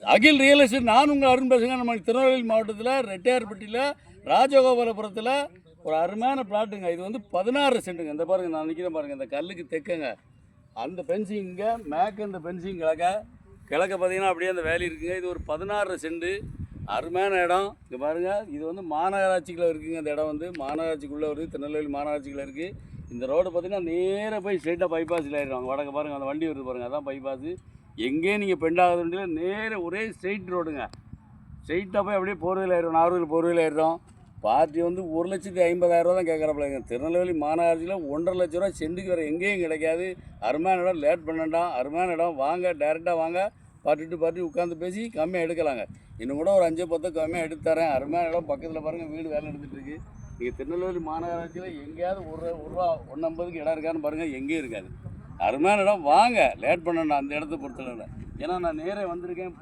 அகில் real estate. நான் உங்கள் அருண் பேசுங்க. நம்ம திருநெல்வேலி மாவட்டத்தில் ரெட்டையார்பட்டியில் ராஜகோபாலபுரத்தில் ஒரு அருமையான பிளாட்டுங்க. இது வந்து 16 சென்ட்டுங்க. இந்த பாருங்கள், நான் நிற்கிறேன் பாருங்கள், இந்த கல்லுக்கு தெக்கங்க அந்த பென்சிங்க, மேற்கு இந்த பென்சிங் கிழக்க பார்த்தீங்கன்னா அப்படியே அந்த வேலி இருக்குங்க. இது ஒரு 16 சென்ட் அருமையான இடம். இங்கே பாருங்கள், இது வந்து மாநகராட்சிக்குள்ளே இருக்குங்க. இந்த இடம் வந்து மாநகராட்சிக்குள்ளே வருது, திருநெல்வேலி மாநகராட்சிக்குள்ளே இருக்குது. இந்த ரோடு பார்த்தீங்கன்னா நேராக போய் ஸ்ட்ரெயிட்டாக பைபாஸில் ஆயிடுவாங்க. வடக்க பாருங்கள், அந்த வண்டி வருது பாருங்கள், அதான் பைபாஸு. எங்கேயும் நீங்கள் பெண்டாகுதுன்ட்டு நேராக ஒரே ஸ்ட்ரெயிட் ரோடுங்க. ஸ்ட்ரெயிட்டாக போய் அப்படியே போர்வையில் ஆயிடும், நாகர்கோவில் போர்வையில் ஆயிடும். பார்ட்டி வந்து 1,50,000 தான் கேட்குறாப்பில்லைங்க. திருநெல்வேலி மாநகராட்சியில் 1,50,000 ரூபா சென்ட்டுக்கு வேறு எங்கேயும் கிடைக்காது. அருமையான இடம், லேட் பண்ணண்டாம். அருமையான இடம், வாங்க டேரெக்டாக வாங்க, பார்ட்டி உட்காந்து பேசி கம்மியாக எடுக்கலாங்க. இன்னும் கூட ஒரு 5-10 கம்மியாக எடுத்து தரேன். அருமையான இடம், பக்கத்தில் பாருங்கள் வீடு வேலை எடுத்துகிட்டு இருக்குது. நீங்கள் திருநெல்வேலி மாநகராட்சியில் எங்கேயாவது ஒரு ரூபா 1,50க்கு இடம் இருக்கான்னு பாருங்கள், எங்கேயும் இருக்காது. அருமையான இடம், வாங்க லேட் பண்ணணும் அந்த இடத்த பொறுத்தளவில். ஏன்னா நான் நேரே வந்திருக்கேன்.